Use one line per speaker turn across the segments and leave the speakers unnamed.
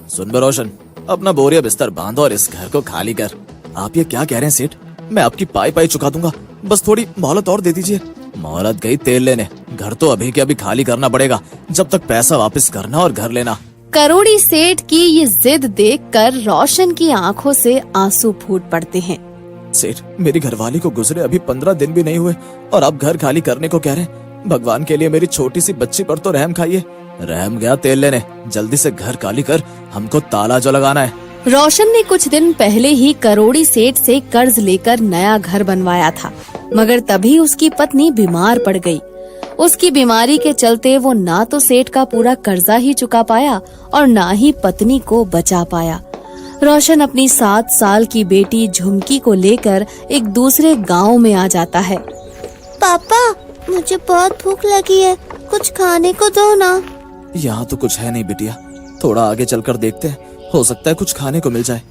सुन बे रोशन, अपना बोरिया बिस्तर बांध और इस घर को खाली कर। आप ये क्या कह रहे हैं सेठ? मैं आपकी पाई पाई चुका दूंगा, बस थोड़ी मोहलत और दे दीजिए। मोहलत गई तेल लेने, घर तो अभी के अभी खाली करना पड़ेगा, जब तक पैसा वापस करना और घर लेना।
करोड़ी सेठ की ये जिद देखकर रोशन की आंखों से आंसू फूट पड़ते हैं।
सेठ, मेरी घरवाली को गुजरे अभी 15 दिन भी नहीं हुए और आप घर खाली करने को कह रहे हैं। भगवान के लिए मेरी छोटी सी बच्ची पर तो रहम खाइए। रहम गया तेल लेने, जल्दी से घर खाली कर, हमको ताला जो लगाना है।
रोशन ने कुछ दिन पहले ही करोड़ी सेठ से कर्ज लेकर नया घर बनवाया था, मगर तभी उसकी पत्नी बीमार पड़ गई। उसकी बीमारी के चलते वो ना तो सेठ का पूरा कर्जा ही चुका पाया और ना ही पत्नी को बचा पाया। रोशन अपनी 7 साल की बेटी झुमकी को लेकर एक दूसरे गांव में आ जाता है।
पापा, मुझे बहुत भूख लगी है, कुछ खाने को दो ना।
यहाँ तो कुछ है नहीं बिटिया, थोड़ा आगे चलकर देखते हैं, हो सकता है कुछ खाने को मिल जाए।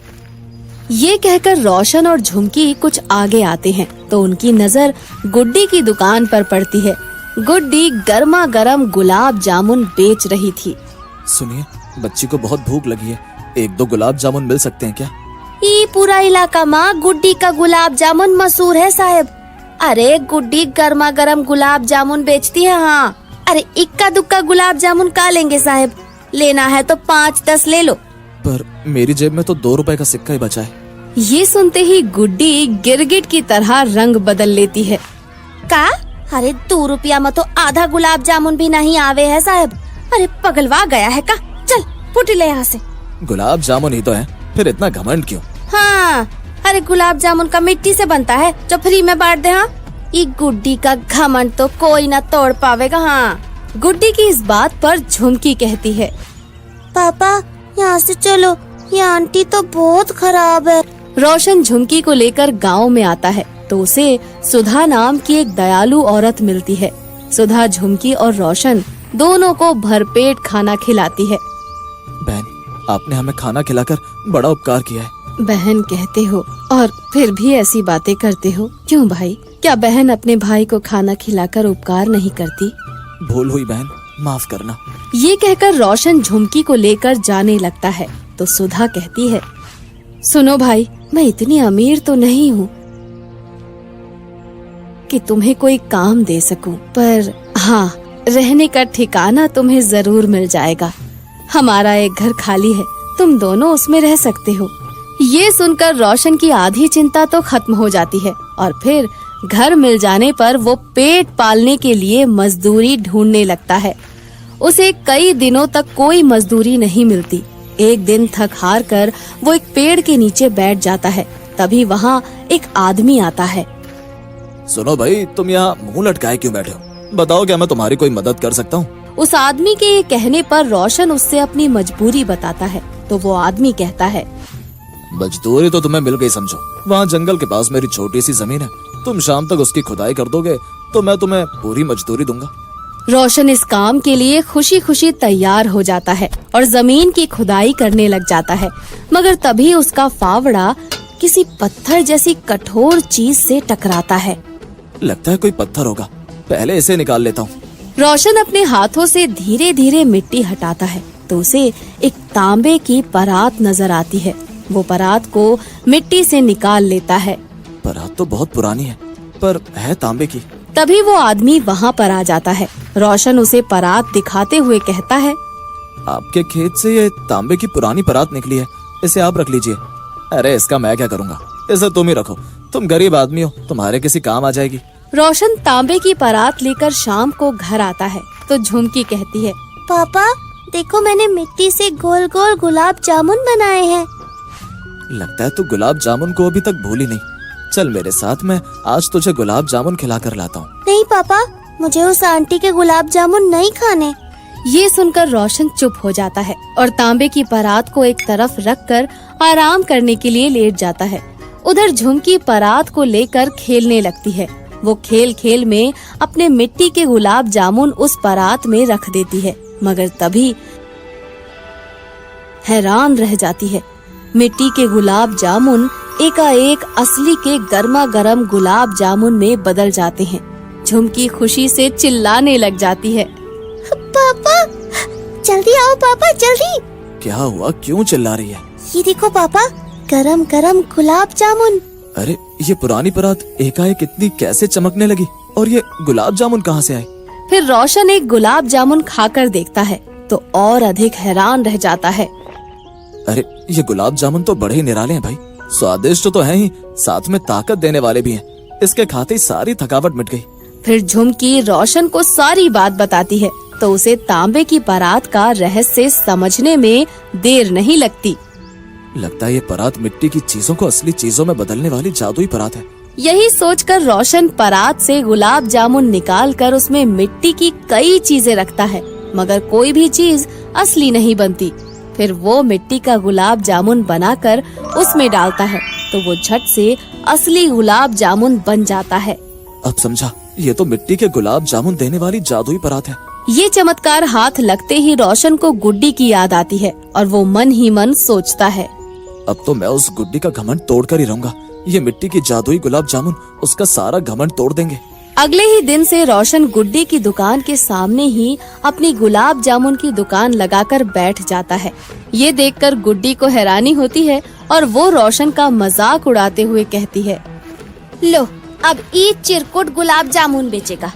ये कहकर रोशन और झुमकी कुछ आगे आते हैं तो उनकी नजर गुड्डी की दुकान पर पड़ती है। गुड्डी गर्मा गर्म गुलाब जामुन बेच रही थी।
सुनिए, बच्ची को बहुत भूख लगी है, 1-2 गुलाब जामुन मिल सकते हैं क्या?
ये पूरा इलाका में गुड्डी का गुलाब जामुन मशहूर है साहब। अरे गुड्डी गर्मा गर्म गुलाब जामुन बेचती है। हाँ, अरे इक्का दुक्का गुलाब जामुन का लेंगे साहब, लेना है तो 5-10 ले लो।
पर मेरी जेब में तो 2 रुपए का सिक्का ही बचा है।
ये सुनते ही गुड्डी गिरगिट की तरह रंग बदल लेती है।
का? अरे 2 रुपया में तो आधा गुलाब जामुन भी नहीं आवे है साहब। अरे पगलवा गया है का? चल फुट ले यहाँ से।
गुलाब जामुन ही तो है, फिर इतना घमंड क्यों?
हाँ, अरे गुलाब जामुन का मिट्टी से बनता है जो फ्री में बांट दे। हाँ, ये गुड्डी का घमंड तो कोई ना तोड़ पावेगा। हाँ।
गुड्डी की इस बात पर झुमकी कहती है,
पापा यहाँ से चलो, ये आंटी तो बहुत खराब है।
रोशन झुमकी को लेकर गांव में आता है तो उसे सुधा नाम की एक दयालु औरत मिलती है। सुधा झुमकी और रोशन दोनों को भरपेट खाना खिलाती है।
बहन, आपने हमें खाना खिलाकर बड़ा उपकार किया है।
बहन कहते हो और फिर भी ऐसी बातें करते हो क्यों भाई? क्या बहन अपने भाई को खाना खिलाकर उपकार नहीं करती?
भूल हुई बहन, माफ करना।
ये कहकर रोशन झुमकी को लेकर जाने लगता है तो सुधा कहती है, सुनो भाई, मैं इतनी अमीर तो नहीं हूँ कि तुम्हें कोई काम दे सकूं, पर हाँ, रहने का ठिकाना तुम्हें जरूर मिल जाएगा। हमारा एक घर खाली है, तुम दोनों उसमें रह सकते हो। ये सुनकर रोशन की आधी चिंता तो खत्म हो जाती है और फिर घर मिल जाने पर वो पेट पालने के लिए मजदूरी ढूंढने लगता है। उसे कई दिनों तक कोई मजदूरी नहीं मिलती। एक दिन थक हार कर वो एक पेड़ के नीचे बैठ जाता है। तभी वहाँ एक आदमी आता है।
सुनो भाई, तुम यहाँ मुंह लटकाए क्यों बैठे हो? बताओ, क्या मैं तुम्हारी कोई मदद कर सकता हूँ?
उस आदमी के ये कहने पर रोशन उससे अपनी मजबूरी बताता है तो वो आदमी कहता है,
मजदूरी तो तुम्हें मिल गई समझो। वहाँ जंगल के पास मेरी छोटी सी जमीन है, तुम शाम तक उसकी खुदाई कर दोगे तो मैं तुम्हें पूरी मजदूरी दूंगा।
रोशन इस काम के लिए खुशी खुशी तैयार हो जाता है और जमीन की खुदाई करने लग जाता है, मगर तभी उसका फावड़ा किसी पत्थर जैसी कठोर चीज से टकराता है।
लगता है कोई पत्थर होगा, पहले इसे निकाल लेता हूँ।
रोशन अपने हाथों से धीरे धीरे मिट्टी हटाता है तो उसे एक तांबे की परात नजर आती है। वो परात को मिट्टी से निकाल लेता है।
परात तो बहुत पुरानी है, पर है तांबे की।
तभी वो आदमी वहाँ पर आ जाता है। रोशन उसे परात दिखाते हुए कहता है,
आपके खेत से ये तांबे की पुरानी परात निकली है, इसे आप रख लीजिए। अरे इसका मैं क्या करूँगा, इसे तुम ही रखो, तुम गरीब आदमी हो, तुम्हारे किसी काम आ जाएगी।
रोशन तांबे की परात लेकर शाम को घर आता है तो झुमकी कहती है,
पापा देखो, मैंने मिट्टी से गोल गोल गुलाब जामुन बनाए हैं।
लगता है तू गुलाब जामुन को अभी तक भूली नहीं। चल मेरे साथ, मैं आज तुझे गुलाब जामुन खिला कर लाता हूँ।
नहीं पापा, मुझे उस आंटी के गुलाब जामुन नहीं खाने।
ये सुनकर रोशन चुप हो जाता है और तांबे की परात को एक तरफ रखकर आराम करने के लिए लेट जाता है। उधर झुमकी परात को लेकर खेलने लगती है। वो खेल खेल में अपने मिट्टी के गुलाब जामुन उस परात में रख देती है, मगर तभी हैरान रह जाती है। मिट्टी के गुलाब जामुन एकाएक असली के गर्मा गर्म गुलाब जामुन में बदल जाते हैं। झुमकी खुशी से चिल्लाने लग जाती है,
पापा जल्दी आओ, पापा जल्दी।
क्या हुआ, क्यों चिल्ला रही है?
ये देखो पापा, गरम गरम गुलाब जामुन।
अरे ये पुरानी परात एकाएक इतनी कैसे चमकने लगी, और ये गुलाब जामुन कहाँ से आए?
फिर रोशन एक गुलाब जामुन खाकर देखता है तो और अधिक हैरान रह जाता है।
अरे ये गुलाब जामुन तो बड़े ही निराले हैं भाई, स्वादिष्ट तो हैं ही, साथ में ताकत देने वाले भी हैं। इसके खाते ही सारी थकावट मिट गई।
फिर झुमकी रोशन को सारी बात बताती है तो उसे तांबे की परात का रहस्य समझने में देर नहीं लगती।
लगता है ये परात मिट्टी की चीजों को असली चीजों में बदलने वाली जादुई परात है।
यही सोचकर रोशन परात से गुलाब जामुन निकालकर उसमें मिट्टी की कई चीजें रखता है, मगर कोई भी चीज असली नहीं बनती। फिर वो मिट्टी का गुलाब जामुन बनाकर उसमें डालता है तो वो झट से असली गुलाब जामुन बन जाता है।
अब समझा, ये तो मिट्टी के गुलाब जामुन देने वाली जादुई परात है।
ये चमत्कार हाथ लगते ही रोशन को गुड्डी की याद आती है और वो मन ही मन सोचता है,
अब तो मैं उस गुड्डी का घमंड तोड़ कर ही रहूंगा। ये मिट्टी की जादुई गुलाब जामुन उसका सारा घमंड तोड़ देंगे।
अगले ही दिन से रोशन गुड्डी की दुकान के सामने ही अपनी गुलाब जामुन की दुकान लगाकर बैठ जाता है। ये देखकर गुड्डी को हैरानी होती है और वो रोशन का मजाक उड़ाते हुए कहती है,
लो अब ई चिरकुट गुलाब जामुन बेचेगा।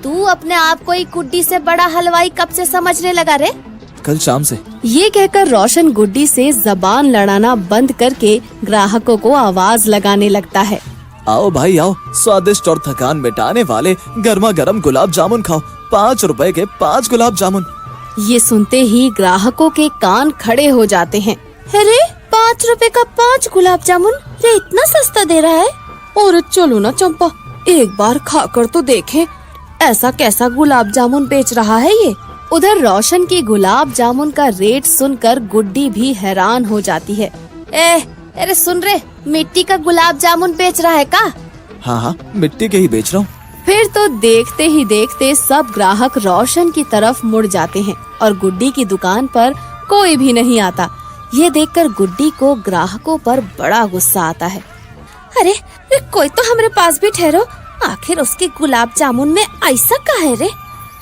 तू अपने आप को एक गुड्डी से बड़ा हलवाई कब से समझने लगा रे?
कल शाम से।
ये कहकर रोशन गुड्डी से जबान लड़ाना बंद करके ग्राहकों को आवाज लगाने लगता है,
आओ भाई आओ, स्वादिष्ट और थकान मिटाने वाले गर्मा गर्म गुलाब जामुन खाओ, 5 रुपए के 5 गुलाब जामुन।
ये सुनते ही ग्राहकों के कान खड़े हो जाते हैं।
अरे 5 रुपए का 5 गुलाब जामुन, रे इतना सस्ता दे रहा है?
और चलो ना चंपा, एक बार खाकर तो देखें ऐसा कैसा गुलाब जामुन बेच रहा है ये। उधर रोशन की गुलाब जामुन का रेट सुनकर गुड्डी भी हैरान हो जाती है।
अरे सुन रे, मिट्टी का गुलाब जामुन बेच रहा है का?
हाँ, मिट्टी के ही बेच रहा हूँ।
फिर तो देखते ही देखते सब ग्राहक रोशन की तरफ मुड़ जाते हैं और गुड्डी की दुकान पर कोई भी नहीं आता। ये देखकर गुड्डी को ग्राहकों पर बड़ा गुस्सा आता है।
अरे कोई तो हमारे पास भी ठहरो, आखिर उसके गुलाब जामुन में ऐसा क्या है रे?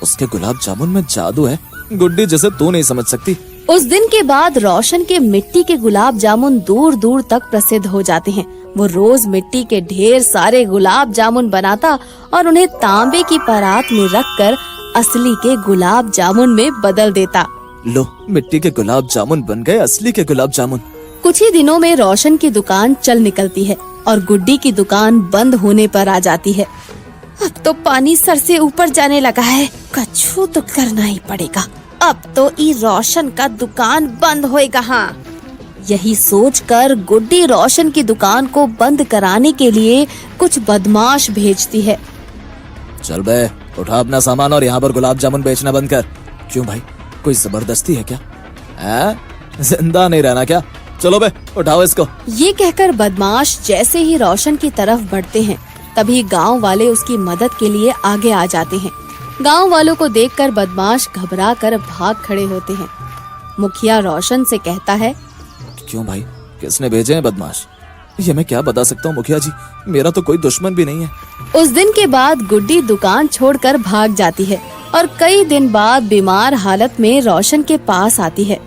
उसके गुलाब जामुन में जादू है गुड्डी, जैसे तू नहीं समझ सकती।
उस दिन के बाद रोशन के मिट्टी के गुलाब जामुन दूर दूर तक प्रसिद्ध हो जाते हैं। वो रोज मिट्टी के ढेर सारे गुलाब जामुन बनाता और उन्हें तांबे की परात में रखकर असली के गुलाब जामुन में बदल देता।
लो, मिट्टी के गुलाब जामुन बन गए असली के गुलाब जामुन।
कुछ ही दिनों में रोशन की दुकान चल निकलती है और गुड्डी की दुकान बंद होने पर आ जाती है।
अब तो पानी सर से ऊपर जाने लगा है, कछु तो करना ही पड़ेगा। अब तो ई रोशन का दुकान बंद होएगा। हाँ,
यही सोचकर गुड्डी रोशन की दुकान को बंद कराने के लिए कुछ बदमाश भेजती है।
चल बे, उठा अपना सामान और यहाँ पर गुलाब जामुन बेचना बंद कर। क्यों भाई, कोई जबरदस्ती है क्या? जिंदा नहीं रहना क्या? चलो बे, उठाओ इसको।
ये कहकर बदमाश जैसे ही रोशन की तरफ बढ़ते हैं तभी गांव वाले उसकी मदद के लिए आगे आ जाते हैं। गांव वालों को देखकर बदमाश घबरा कर भाग खड़े होते हैं। मुखिया रोशन से कहता है,
क्यों भाई, किसने भेजे हैं बदमाश? ये मैं क्या बता सकता हूँ मुखिया जी, मेरा तो कोई दुश्मन भी नहीं है।
उस दिन के बाद गुड्डी दुकान छोड़कर भाग जाती है और कई दिन बाद बीमार हालत में रोशन के पास आती है।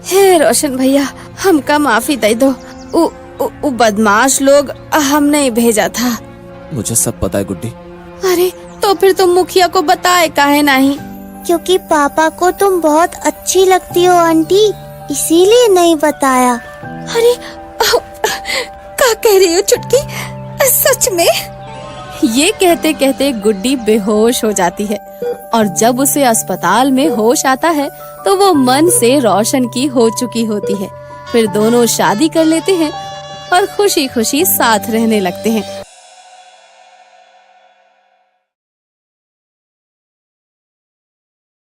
हे रोशन भैया, हमका माफी दे दो, उ बदमाश लोग हमने ही भेजा था।
मुझे सब पता है गुड्डी।
अरे तो फिर तुम मुखिया को बताए काहे नहीं? क्योंकि पापा को तुम बहुत अच्छी लगती हो आंटी, इसीलिए नहीं बताया। अरे क्या कह रही हो चुटकी, सच में?
ये कहते कहते गुड्डी बेहोश हो जाती है और जब उसे अस्पताल में होश आता है तो वो मन से रोशन की हो चुकी होती है। फिर दोनों शादी कर लेते हैं और खुशी खुशी साथ रहने लगते हैं।